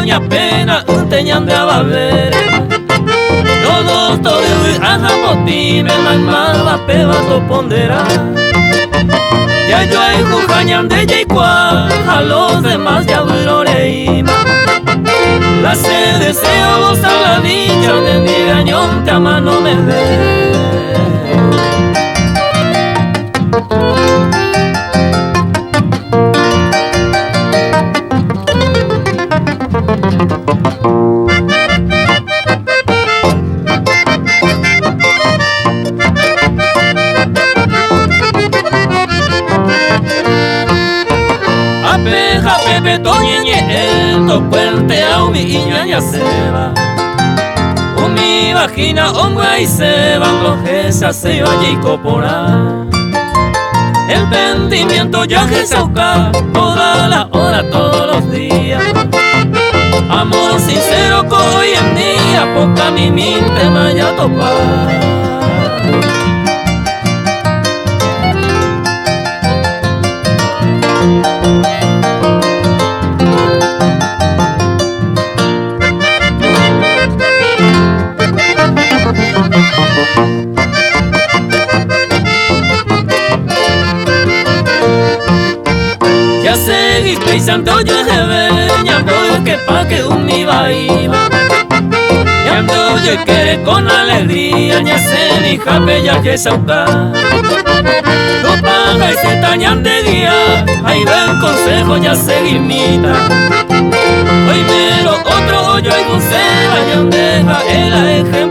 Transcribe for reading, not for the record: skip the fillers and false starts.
ña pena teñan de abaver los doctores a japoti me malmada peba to pondera ya yo hay jujañan de yeikua a los demás ya bloreima la se deseo gozar la dicha de mi gañón te ama no me ve. Apeja pepe toñeñe to puente a mi iña seba mi vagina onga y seba glojesa se va y copora el pendimiento ya que sauca toda la hora todos los días amor sincero que hoy en día poca mi mente vaya a topar. Ya seguí pensando yo de veña porque pa' que un iba ya ando yo quiere con alegría ya se mi jape ya que sauca no paga y se tañan de día ahí ven consejo ya seguimita hoy mero otro hoyo y un ceba y deja el eje